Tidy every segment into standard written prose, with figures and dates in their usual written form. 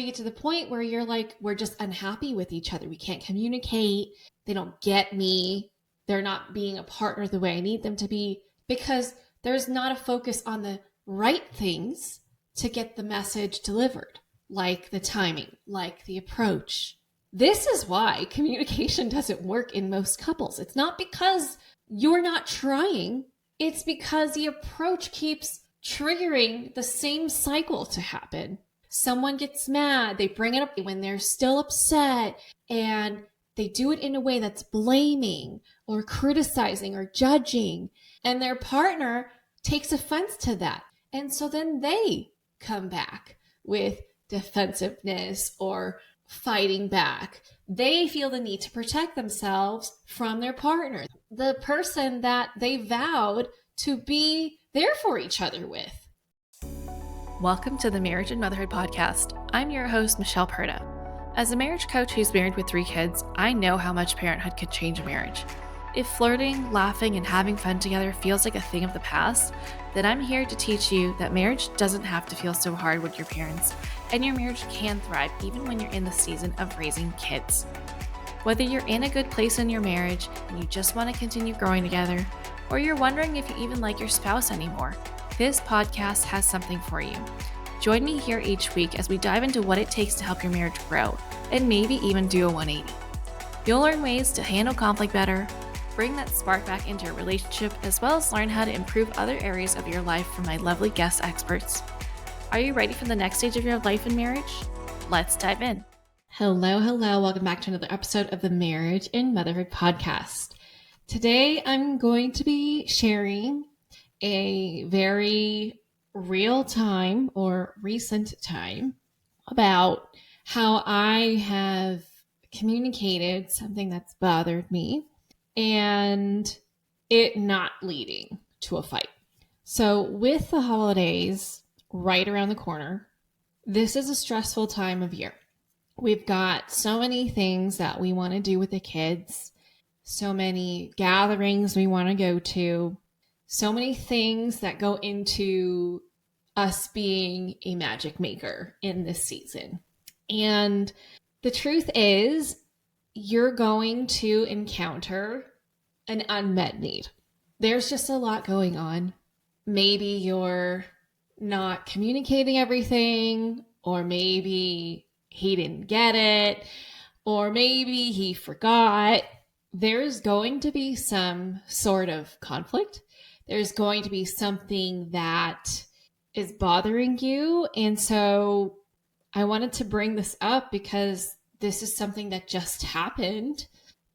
You get to the point where you're like, we're just unhappy with each other. We can't communicate. They don't get me. They're not being a partner the way I need them to be, because there's not a focus on the right things to get the message delivered, like the timing, like the approach. This is why communication doesn't work in most couples. It's not because you're not trying. It's because the approach keeps triggering the same cycle to happen. Someone gets mad, they bring it up when they're still upset, and they do it in a way that's blaming or criticizing or judging, and their partner takes offense to that. And so then they come back with defensiveness or fighting back. They feel the need to protect themselves from their partner, the person that they vowed to be there for each other with. Welcome to the Marriage and Motherhood Podcast. I'm your host, Michelle Perda. As a marriage coach who's married with 3 kids, I know how much parenthood could change a marriage. If flirting, laughing, and having fun together feels like a thing of the past, then I'm here to teach you that marriage doesn't have to feel so hard with your parents, and your marriage can thrive even when you're in the season of raising kids. Whether you're in a good place in your marriage and you just want to continue growing together, or you're wondering if you even like your spouse anymore, this podcast has something for you. Join me here each week as we dive into what it takes to help your marriage grow, and maybe even do a 180. You'll learn ways to handle conflict better, bring that spark back into your relationship, as well as learn how to improve other areas of your life from my lovely guest experts. Are you ready for the next stage of your life and marriage? Let's dive in. Hello. Welcome back to another episode of the Marriage and Motherhood Podcast. Today, I'm going to be sharing a very real time or recent time about how I have communicated something that's bothered me and it not leading to a fight. So with the holidays right around the corner, this is a stressful time of year. We've got so many things that we want to do with the kids, so many gatherings we want to go to, so many things that go into us being a magic maker in this season. And the truth is, you're going to encounter an unmet need. There's just a lot going on. Maybe you're not communicating everything, or maybe he didn't get it, or maybe he forgot. There's going to be some sort of conflict. There's going to be something that is bothering you. And so I wanted to bring this up because this is something that just happened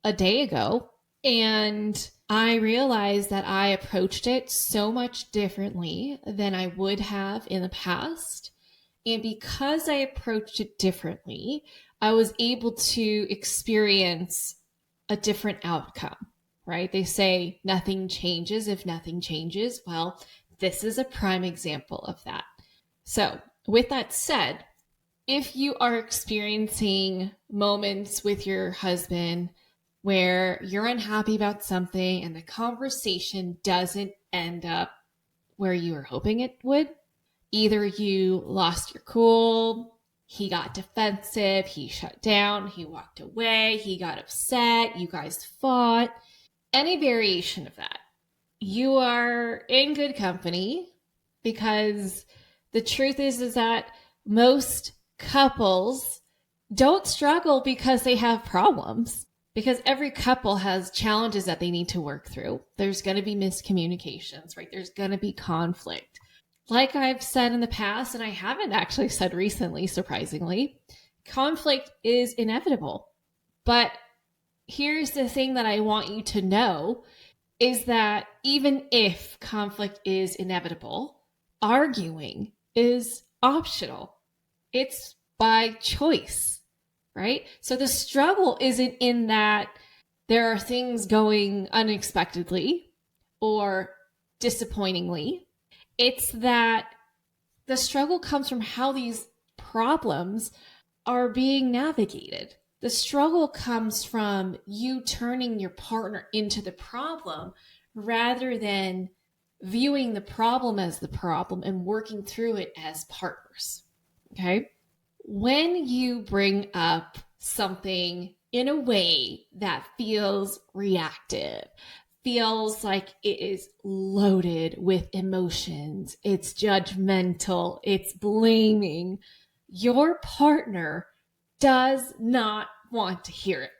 a day ago. And I realized that I approached it so much differently than I would have in the past. And because I approached it differently, I was able to experience a different outcome, right? They say nothing changes if nothing changes. Well, this is a prime example of that. So with that said, if you are experiencing moments with your husband where you're unhappy about something and the conversation doesn't end up where you were hoping it would, either you lost your cool, he got defensive, he shut down, he walked away, he got upset, you guys fought, any variation of that, you are in good company, because the truth is that most couples don't struggle because they have problems, because every couple has challenges that they need to work through. There's going to be miscommunications, right? There's going to be conflict. Like I've said in the past, and I haven't actually said recently, surprisingly, conflict is inevitable. But here's the thing that I want you to know is that even if conflict is inevitable, arguing is optional. It's by choice, right? So the struggle isn't in that there are things going unexpectedly or disappointingly. It's that the struggle comes from how these problems are being navigated. The struggle comes from you turning your partner into the problem rather than viewing the problem as the problem and working through it as partners. Okay? when you bring up something in a way that feels reactive, feels like it is loaded with emotions, it's judgmental, it's blaming, your partner does not want to hear it.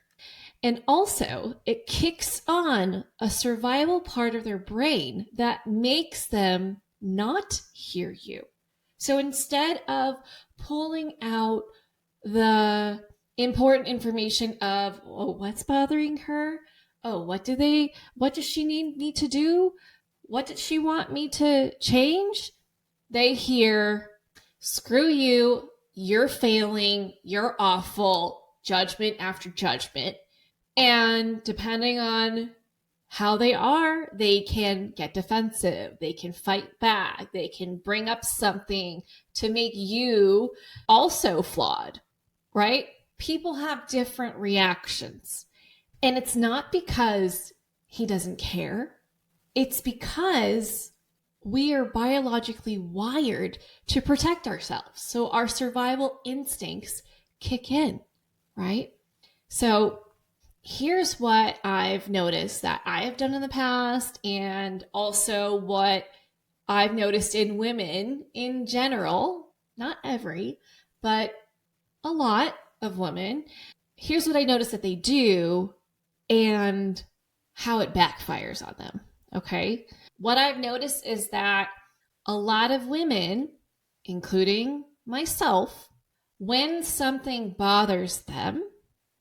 And also, it kicks on a survival part of their brain that makes them not hear you. So instead of pulling out the important information of, oh, what's bothering her? Oh, what does she need me to do? What does she want me to change? They hear, screw you, you're failing, you're awful, judgment after judgment. And depending on how they are, they can get defensive, they can fight back, they can bring up something to make you also flawed, right? People have different reactions. And it's not because he doesn't care, it's because we are biologically wired to protect ourselves. So our survival instincts kick in, right? So here's what I've noticed that I have done in the past, and also what I've noticed in women in general, not every, but a lot of women. Here's what I noticed that they do and how it backfires on them. Okay. What I've noticed is that a lot of women, including myself, when something bothers them,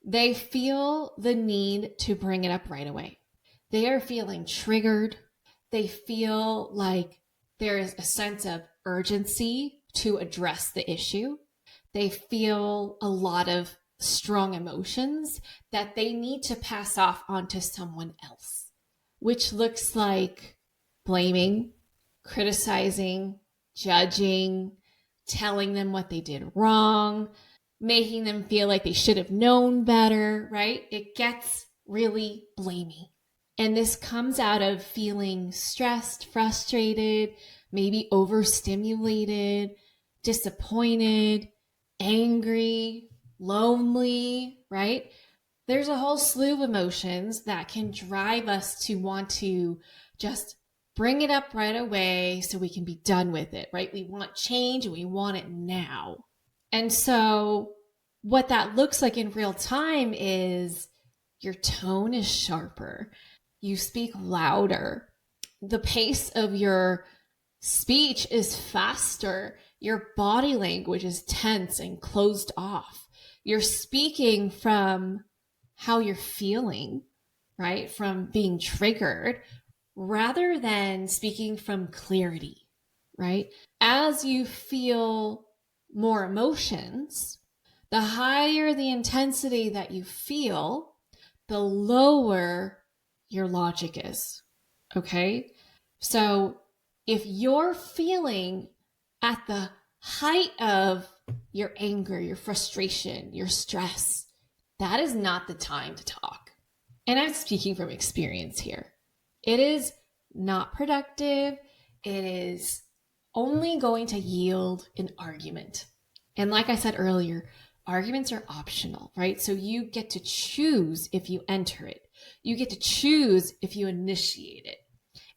they feel the need to bring it up right away. They are feeling triggered. They feel like there is a sense of urgency to address the issue. They feel a lot of strong emotions that they need to pass off onto someone else, which looks like blaming, criticizing, judging, telling them what they did wrong, making them feel like they should have known better, right? It gets really blamey. And this comes out of feeling stressed, frustrated, maybe overstimulated, disappointed, angry, lonely, right? There's a whole slew of emotions that can drive us to want to just bring it up right away so we can be done with it, right? We want change and we want it now. And so what that looks like in real time is your tone is sharper. You speak louder. The pace of your speech is faster. Your body language is tense and closed off. You're speaking from how you're feeling, right? From being triggered rather than speaking from clarity, right? As you feel more emotions, the higher the intensity that you feel, the lower your logic is. Okay? So if you're feeling at the height of your anger, your frustration, your stress, that is not the time to talk. And I'm speaking from experience here. It is not productive. It is only going to yield an argument. And like I said earlier, arguments are optional, right? So you get to choose if you enter it. You get to choose if you initiate it.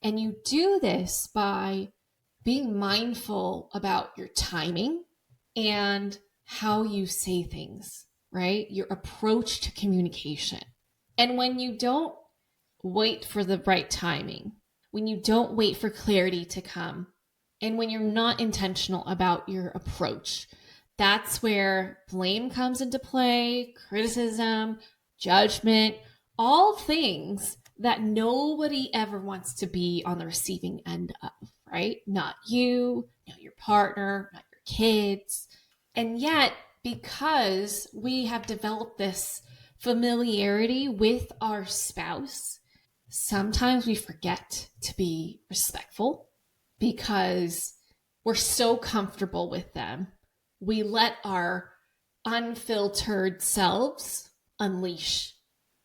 And you do this by being mindful about your timing and how you say things, right? Your approach to communication. And when you don't wait for the right timing, when you don't wait for clarity to come, and when you're not intentional about your approach, that's where blame comes into play, criticism, judgment, all things that nobody ever wants to be on the receiving end of, right? Not you, not your partner, not your kids. And yet, because we have developed this familiarity with our spouse, sometimes we forget to be respectful because we're so comfortable with them. We let our unfiltered selves unleash,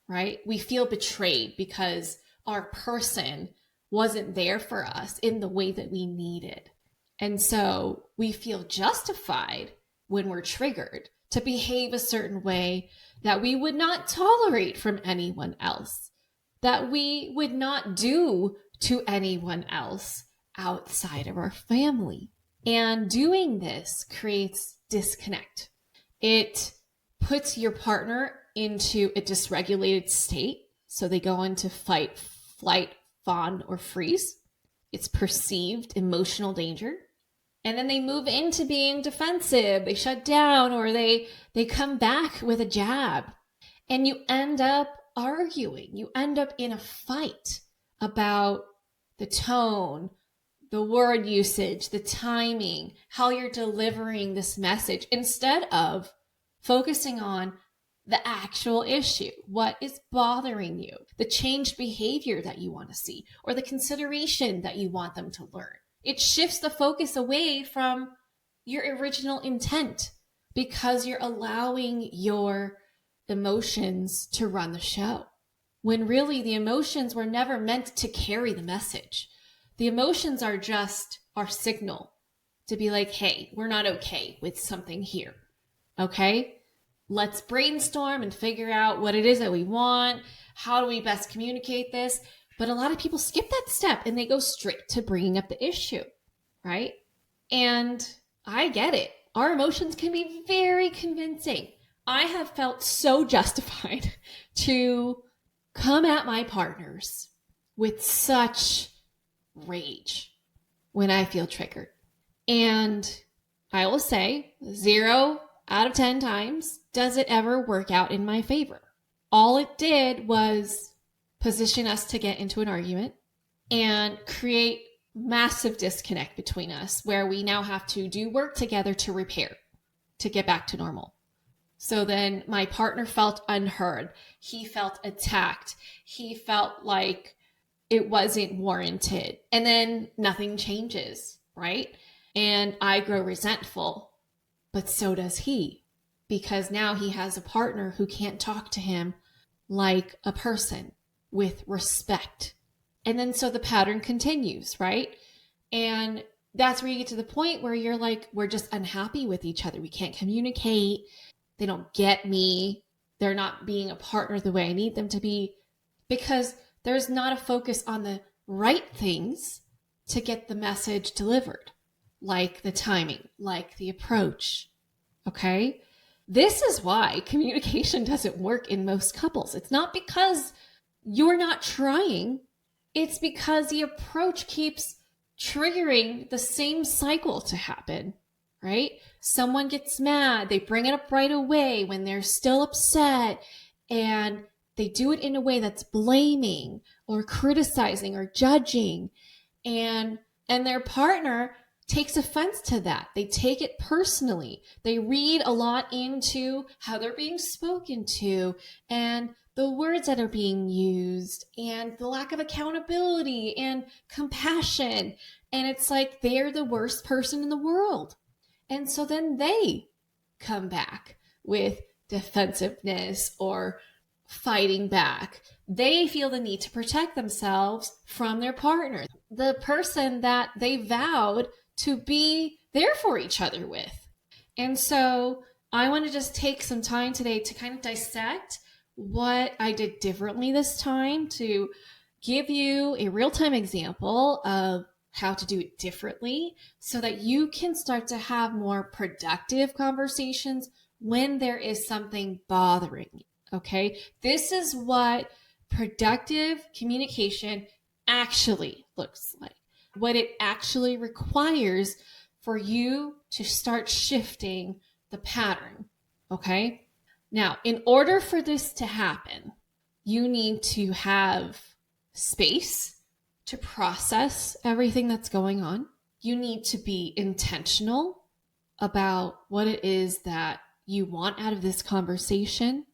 right? We feel betrayed because our person wasn't there for us in the way that we needed. And so we feel justified when we're triggered, to behave a certain way that we would not tolerate from anyone else, that we would not do to anyone else outside of our family. And doing this creates disconnect. It puts your partner into a dysregulated state. So they go into fight, flight, fawn, or freeze. It's perceived emotional danger. And then they move into being defensive. They shut down, or they come back with a jab. And you end up arguing. You end up in a fight about the tone, the word usage, the timing, how you're delivering this message, instead of focusing on the actual issue. What is bothering you? The changed behavior that you want to see, or the consideration that you want them to learn. It shifts the focus away from your original intent because you're allowing your emotions to run the show, when really the emotions were never meant to carry the message. The emotions are just our signal to be like, hey, we're not okay with something here. Okay? Let's brainstorm and figure out what it is that we want. How do we best communicate this? But a lot of people skip that step and they go straight to bringing up the issue, right? And I get it. Our emotions can be very convincing. I have felt so justified to come at my partners with such rage when I feel triggered. And I will say 0 out of 10 times, does it ever work out in my favor? All it did was position us to get into an argument and create massive disconnect between us, where we now have to do work together to repair, to get back to normal. So then my partner felt unheard. He felt attacked. He felt like it wasn't warranted. And then nothing changes, right? And I grow resentful, but so does he, because now he has a partner who can't talk to him like a person with respect. And then so the pattern continues, right? And that's where you get to the point where you're like, we're just unhappy with each other. We can't communicate. They don't get me. They're not being a partner the way I need them to be, because there's not a focus on the right things to get the message delivered, like the timing, like the approach. Okay? This is why communication doesn't work in most couples. It's not because you're not trying. It's because the approach keeps triggering the same cycle to happen, right? Someone gets mad. They bring it up right away when they're still upset, and they do it in a way that's blaming or criticizing or judging. And their partner takes offense to that. They take it personally. They read a lot into how they're being spoken to and the words that are being used and the lack of accountability and compassion. And it's like they're the worst person in the world. And so then they come back with defensiveness or fighting back. They feel the need to protect themselves from their partner, the person that they vowed to be there for each other with. And so I want to just take some time today to kind of dissect what I did differently this time, to give you a real-time example of how to do it differently so that you can start to have more productive conversations when there is something bothering you. Okay? This is what productive communication actually looks like, what it actually requires for you to start shifting the pattern. Okay? Now, in order for this to happen, you need to have space to process everything that's going on. You need to be intentional about what it is that you want out of this conversation,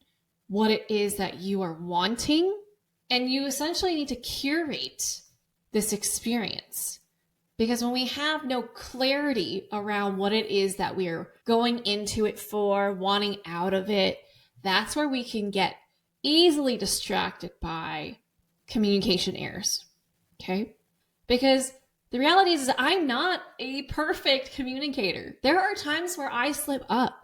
what it is that you are wanting, and you essentially need to curate this experience. Because when we have no clarity around what it is that we're going into it for, wanting out of it, that's where we can get easily distracted by communication errors. Okay? Because The reality is I'm not a perfect communicator. There are times where I slip up.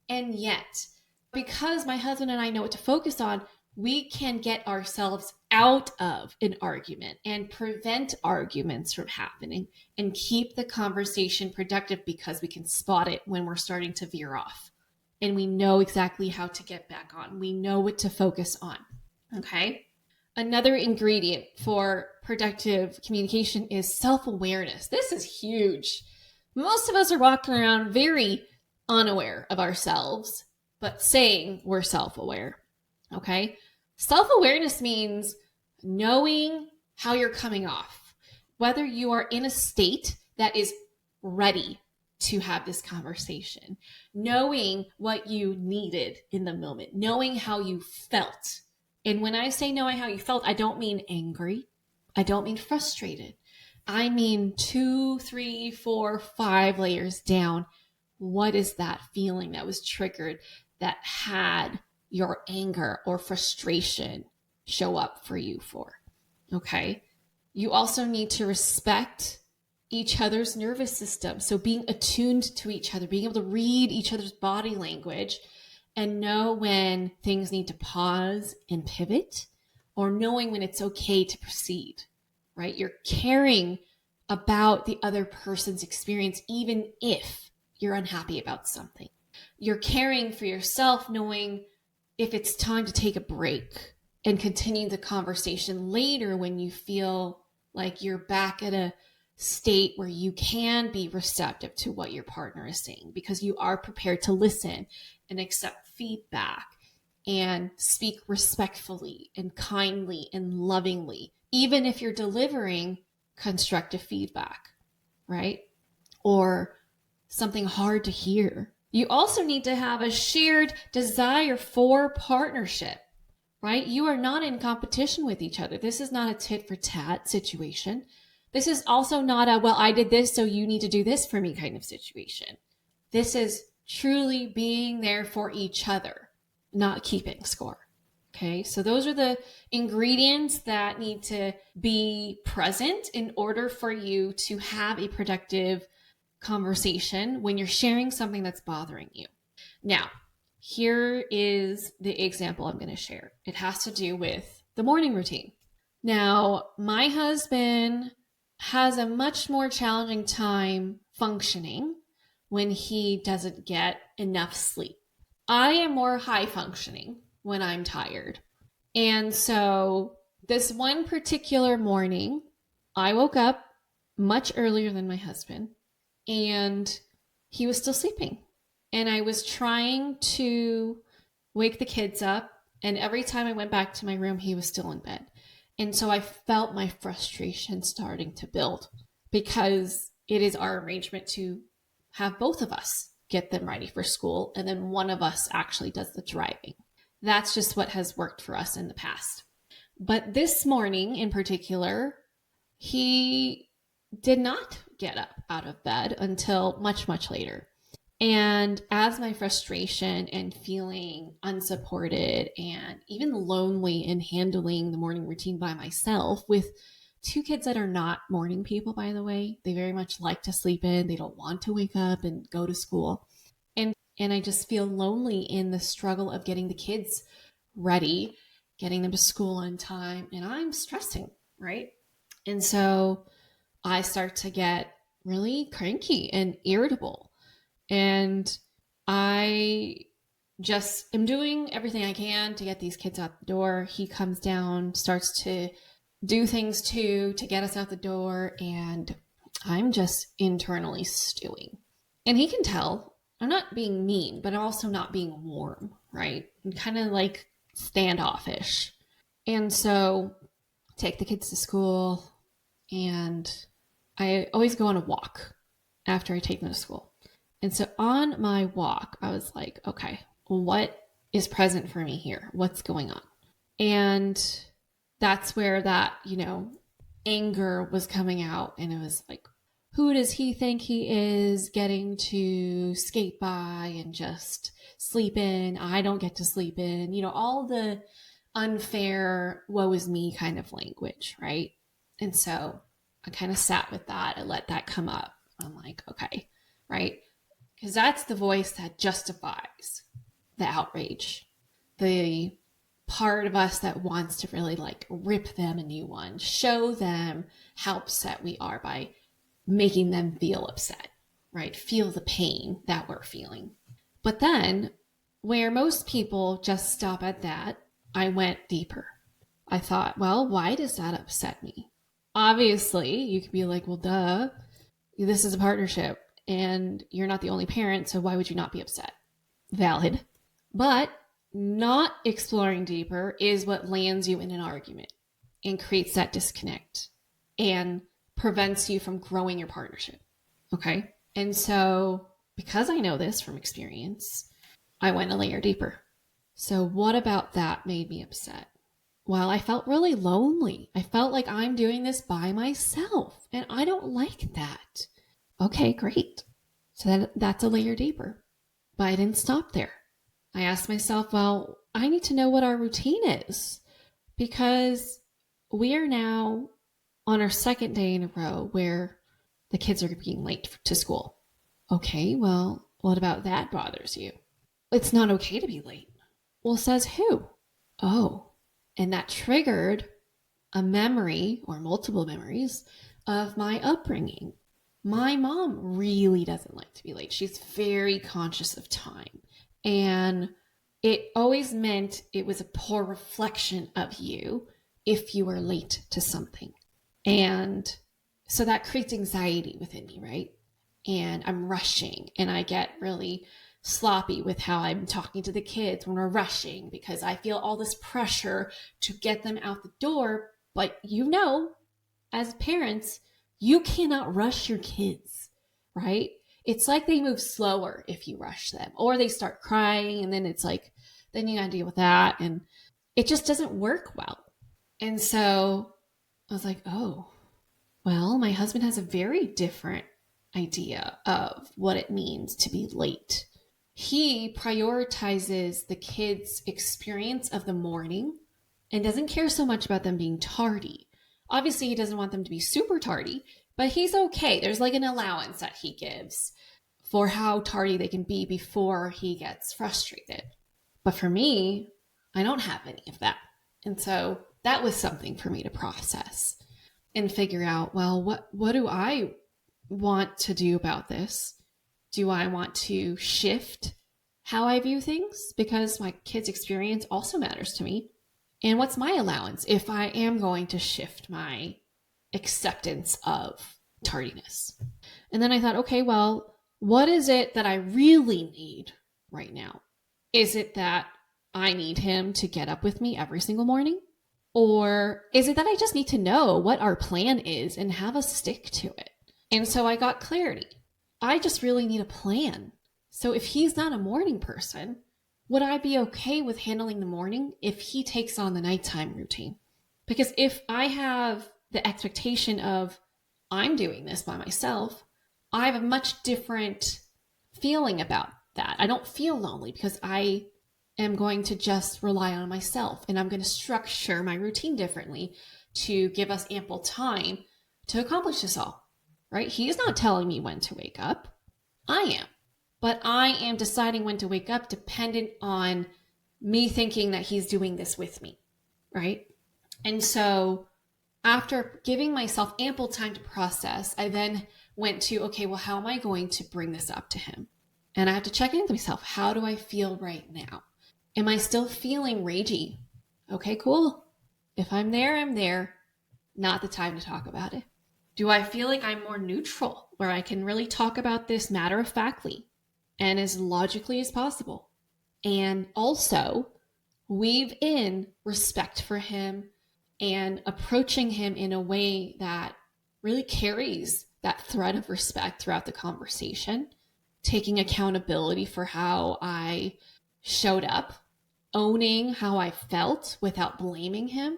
And yet, because my husband and I know what to focus on, we can get ourselves out of an argument and prevent arguments from happening and keep the conversation productive because we can spot it when we're starting to veer off. And we know exactly how to get back on. We know what to focus on. Okay? Another ingredient for productive communication is self-awareness. This is huge. Most of us are walking around very unaware of ourselves, but saying we're self-aware. Okay? Self-awareness means knowing how you're coming off, whether you are in a state that is ready to have this conversation, knowing what you needed in the moment, knowing how you felt. And when I say knowing how you felt, I don't mean angry. I don't mean frustrated. I mean 2, 3, 4, 5 layers down. What is that feeling that was triggered that had your anger or frustration show up for you for? Okay. You also need to respect each other's nervous system. So being attuned to each other, being able to read each other's body language and know when things need to pause and pivot, or knowing when it's okay to proceed, right? You're caring about the other person's experience, even if you're unhappy about something. You're caring for yourself, knowing if it's time to take a break and continue the conversation later when you feel like you're back at a state where you can be receptive to what your partner is saying, because you are prepared to listen and accept feedback and speak respectfully and kindly and lovingly, even if you're delivering constructive feedback, right? Or something hard to hear. You also need to have a shared desire for partnership, right? You are not in competition with each other. This is not a tit for tat situation. This is also not a, well, I did this, so you need to do this for me kind of situation. This is truly being there for each other, not keeping score. Okay, so those are the ingredients that need to be present in order for you to have a productive conversation when you're sharing something that's bothering you. Now, here is the example I'm going to share. It has to do with the morning routine. Now, my husband has a much more challenging time functioning when he doesn't get enough sleep. I am more high functioning when I'm tired. And so this one particular morning, I woke up much earlier than my husband, and he was still sleeping. And I was trying to wake the kids up, and every time I went back to my room, he was still in bed. And so I felt my frustration starting to build, because it is our arrangement to have both of us get them ready for school, and then one of us actually does the driving. That's just what has worked for us in the past. But this morning in particular, he did not get up out of bed until much, much later. And as my frustration and feeling unsupported and even lonely in handling the morning routine by myself, with 2 kids that are not morning people, by the way, they very much like to sleep in. They don't want to wake up and go to school. And I just feel lonely in the struggle of getting the kids ready, getting them to school on time. And I'm stressing, right? And so I start to get really cranky and irritable. And I just am doing everything I can to get these kids out the door. He comes down, starts to do things too to get us out the door. And I'm just internally stewing. And he can tell I'm not being mean, but I'm also not being warm, right? And kind of like standoffish. And so take the kids to school, and I always go on a walk after I take them to school. And so on my walk, I was like, okay, what is present for me here? What's going on? And that's where that, anger was coming out. And it was like, who does he think he is, getting to skate by and just sleep in? I don't get to sleep in, all the unfair woe is me kind of language, right? And so I kind of sat with that. I let that come up. I'm like, okay, right? Because that's the voice that justifies the outrage, the part of us that wants to really like rip them a new one, show them how upset we are by making them feel upset, right? Feel the pain that we're feeling. But then, where most people just stop at that, I went deeper. I thought, well, why does that upset me? Obviously, you could be like, well, duh, this is a partnership and you're not the only parent, so why would you not be upset? Valid. But not exploring deeper is what lands you in an argument and creates that disconnect and prevents you from growing your partnership. Okay. And so, because I know this from experience, I went a layer deeper. So, what about that made me upset? Well, I felt really lonely. I felt like I'm doing this by myself, and I don't like that. Okay, great. So that's a layer deeper. But I didn't stop there. I asked myself, well, I need to know what our routine is because we are now on our second day in a row where the kids are being late to school. Okay, well, what about that bothers you? It's not okay to be late. Well, says who? Oh, and that triggered a memory or multiple memories of my upbringing. My mom really doesn't like to be late. She's very conscious of time. And it always meant it was a poor reflection of you if you were late to something. And so that creates anxiety within me, right? And I'm rushing and I get really sloppy with how I'm talking to the kids when we're rushing because I feel all this pressure to get them out the door. But as parents, you cannot rush your kids, right? It's like they move slower if you rush them or they start crying and then it's like, then you gotta deal with that. And it just doesn't work well. And so I was like, oh, well, my husband has a very different idea of what it means to be late. He prioritizes the kids' experience of the morning and doesn't care so much about them being tardy. Obviously, he doesn't want them to be super tardy, but he's okay. There's like an allowance that he gives for how tardy they can be before he gets frustrated. But for me, I don't have any of that. And so that was something for me to process and figure out, well, what do I want to do about this? Do I want to shift how I view things? Because my kids' experience also matters to me. And what's my allowance if I am going to shift my acceptance of tardiness? And then I thought, okay, well, what is it that I really need right now? Is it that I need him to get up with me every single morning? Or is it that I just need to know what our plan is and have us stick to it? And so I got clarity. I just really need a plan. So if he's not a morning person, would I be okay with handling the morning if he takes on the nighttime routine? Because if I have the expectation of I'm doing this by myself, I have a much different feeling about that. I don't feel lonely because I am going to just rely on myself and I'm going to structure my routine differently to give us ample time to accomplish this all, right? He's not telling me when to wake up. I am. But I am deciding when to wake up dependent on me thinking that he's doing this with me, right? And so after giving myself ample time to process, I then went to, okay, well, how am I going to bring this up to him? And I have to check in with myself. How do I feel right now? Am I still feeling ragey? Okay, cool. If I'm there, I'm there. Not the time to talk about it. Do I feel like I'm more neutral, where I can really talk about this matter of factly and as logically as possible? And also weave in respect for him and approaching him in a way that really carries that thread of respect throughout the conversation, taking accountability for how I showed up, owning how I felt without blaming him,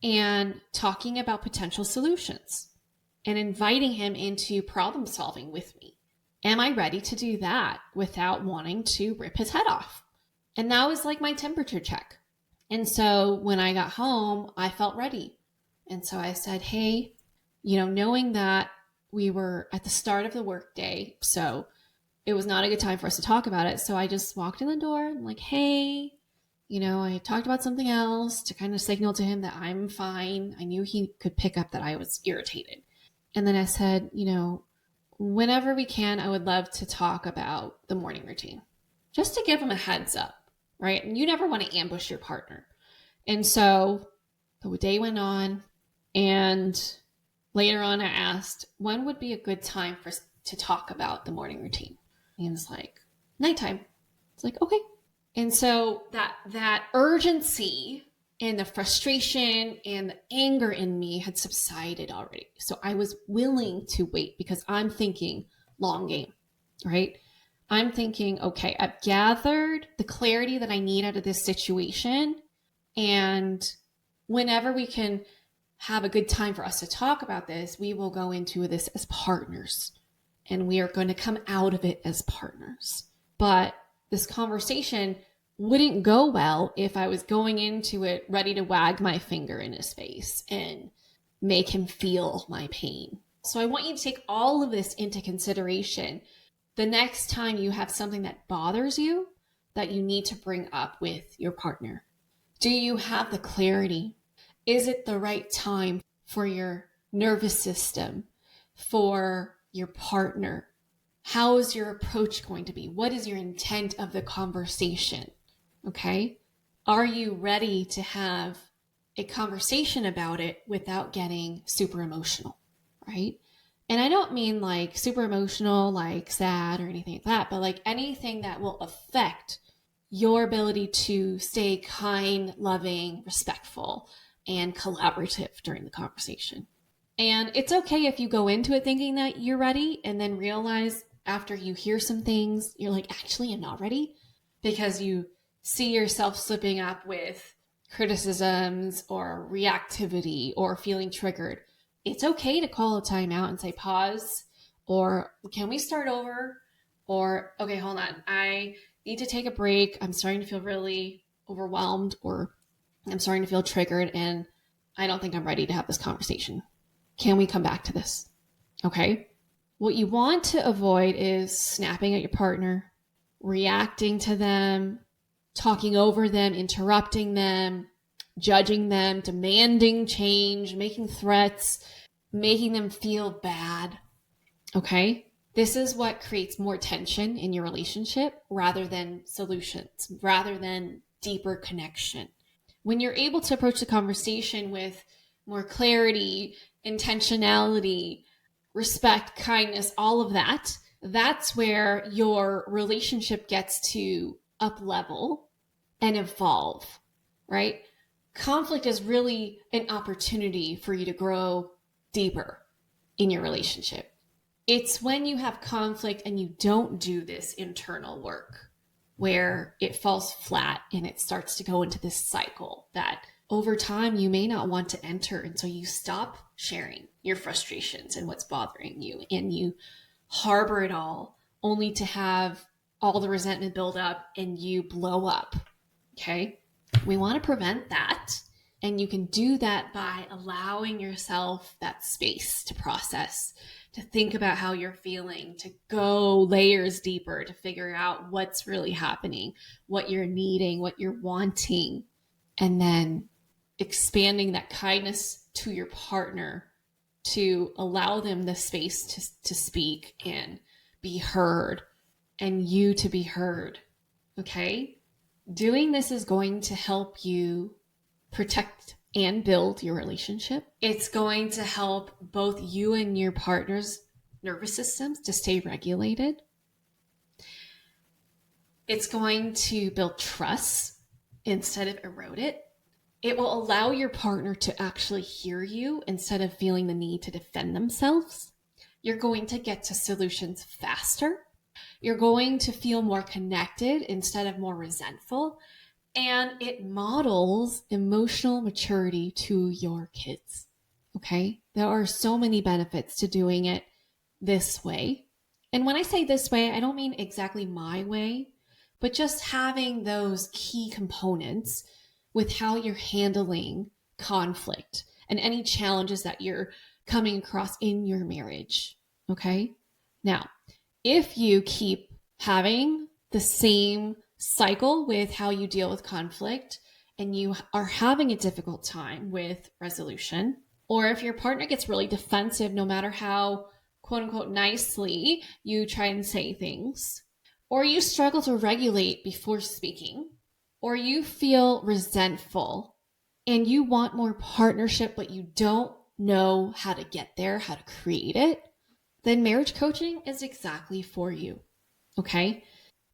and talking about potential solutions and inviting him into problem solving with me. Am I ready to do that without wanting to rip his head off? And that was like my temperature check. And so when I got home, I felt ready. And so I said, hey, knowing that we were at the start of the workday, so it was not a good time for us to talk about it. So I just walked in the door and like, hey, I talked about something else to kind of signal to him that I'm fine. I knew he could pick up that I was irritated. And then I said, whenever we can, I would love to talk about the morning routine, just to give him a heads up, right? And you never want to ambush your partner. And so the day went on, and later on I asked, when would be a good time for us to talk about the morning routine? And he was like, nighttime. It's like, okay. And so that urgency and the frustration and the anger in me had subsided already. So I was willing to wait because I'm thinking long game, right? I'm thinking, okay, I've gathered the clarity that I need out of this situation. And whenever we can have a good time for us to talk about this, we will go into this as partners and we are going to come out of it as partners. But this conversation wouldn't go well if I was going into it ready to wag my finger in his face and make him feel my pain. So I want you to take all of this into consideration the next time you have something that bothers you that you need to bring up with your partner. Do you have the clarity? Is it the right time for your nervous system, for your partner? How is your approach going to be? What is your intent of the conversation? Okay. Are you ready to have a conversation about it without getting super emotional? Right. And I don't mean like super emotional, like sad or anything like that, but like anything that will affect your ability to stay kind, loving, respectful, and collaborative during the conversation. And it's okay if you go into it thinking that you're ready and then realize after you hear some things, you're like, actually, I'm not ready, because you see yourself slipping up with criticisms or reactivity or feeling triggered. It's okay to call a timeout and say pause, or can we start over? Or, okay, hold on. I need to take a break. I'm starting to feel really overwhelmed, or I'm starting to feel triggered, and I don't think I'm ready to have this conversation. Can we come back to this? Okay. What you want to avoid is snapping at your partner, reacting to them, talking over them, interrupting them, judging them, demanding change, making threats, making them feel bad. Okay. This is what creates more tension in your relationship rather than solutions, rather than deeper connection. When you're able to approach the conversation with more clarity, intentionality, respect, kindness, all of that, that's where your relationship gets to up level and evolve, right? Conflict is really an opportunity for you to grow deeper in your relationship. It's when you have conflict and you don't do this internal work where it falls flat and it starts to go into this cycle that over time you may not want to enter. And so you stop sharing your frustrations and what's bothering you, and you harbor it all only to have all the resentment build up and you blow up. Okay. We want to prevent that. And you can do that by allowing yourself that space to process, to think about how you're feeling, to go layers deeper, to figure out what's really happening, what you're needing, what you're wanting, and then expanding that kindness to your partner to allow them the space to speak and be heard, and you to be heard. Okay? Doing this is going to help you protect and build your relationship. It's going to help both you and your partner's nervous systems to stay regulated. It's going to build trust instead of erode it. It will allow your partner to actually hear you instead of feeling the need to defend themselves. You're going to get to solutions faster. You're going to feel more connected instead of more resentful. And it models emotional maturity to your kids. Okay? There are so many benefits to doing it this way. And when I say this way, I don't mean exactly my way, but just having those key components with how you're handling conflict and any challenges that you're coming across in your marriage. Okay. Now, if you keep having the same cycle with how you deal with conflict and you are having a difficult time with resolution, or if your partner gets really defensive, no matter how quote unquote nicely you try and say things, or you struggle to regulate before speaking, or you feel resentful and you want more partnership, but you don't know how to get there, how to create it, then marriage coaching is exactly for you. Okay?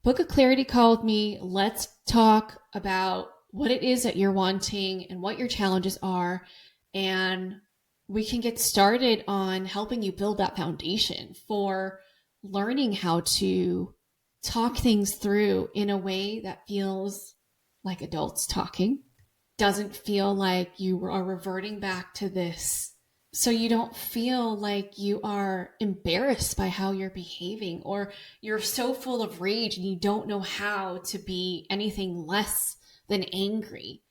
Book a clarity call with me. Let's talk about what it is that you're wanting and what your challenges are. And we can get started on helping you build that foundation for learning how to talk things through in a way that feels like adults talking, doesn't feel like you are reverting back to this. So you don't feel like you are embarrassed by how you're behaving, or you're so full of rage and you don't know how to be anything less than angry,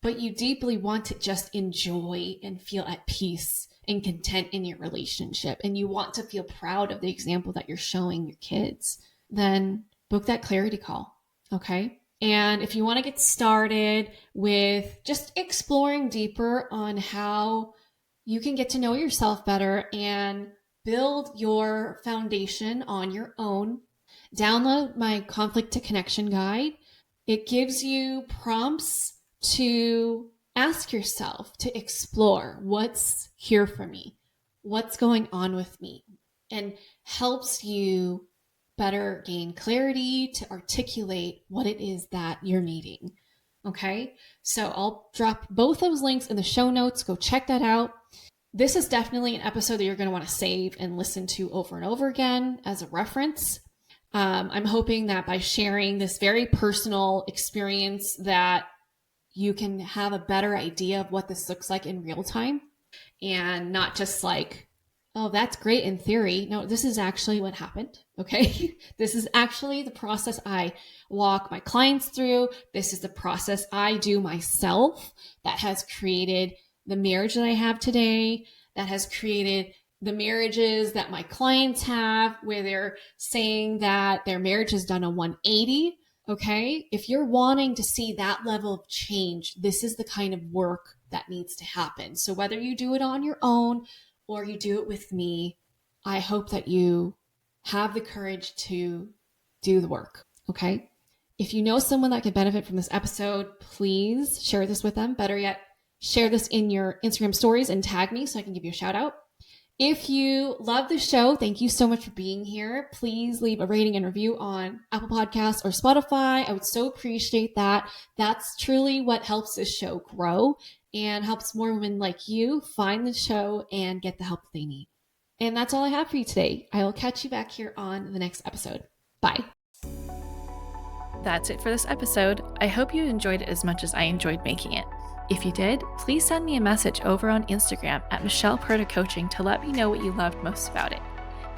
but you deeply want to just enjoy and feel at peace and content in your relationship. And you want to feel proud of the example that you're showing your kids. Then book that clarity call. Okay. And if you want to get started with just exploring deeper on how you can get to know yourself better and build your foundation on your own, download my Conflict to Connection guide. It gives you prompts to ask yourself, to explore what's here for me, what's going on with me, and helps you better gain clarity to articulate what it is that you're needing. Okay, so I'll drop both those links in the show notes. Go check that out. This is definitely an episode that you're going to want to save and listen to over and over again as a reference. I'm hoping that by sharing this very personal experience that you can have a better idea of what this looks like in real time, and not just like, oh, that's great in theory. No, this is actually what happened. Okay. This is actually the process I walk my clients through. This is the process I do myself that has created the marriage that I have today, that has created the marriages that my clients have, where they're saying that their marriage has done a 180. Okay. If you're wanting to see that level of change, this is the kind of work that needs to happen. So whether you do it on your own or you do it with me, I hope that you have the courage to do the work. Okay. If you know someone that could benefit from this episode, please share this with them. Better yet, share this in your Instagram stories and tag me so I can give you a shout out. If you love the show, thank you so much for being here. Please leave a rating and review on Apple Podcasts or Spotify. I would so appreciate that. That's truly what helps this show grow and helps more women like you find the show and get the help that they need. And that's all I have for you today. I will catch you back here on the next episode. Bye. That's it for this episode. I hope you enjoyed it as much as I enjoyed making it. If you did, please send me a message over on Instagram at Michelle Perta Coaching to let me know what you loved most about it.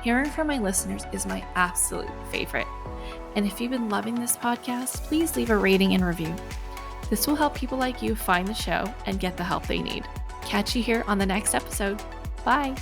Hearing from my listeners is my absolute favorite. And if you've been loving this podcast, please leave a rating and review. This will help people like you find the show and get the help they need. Catch you here on the next episode. Bye.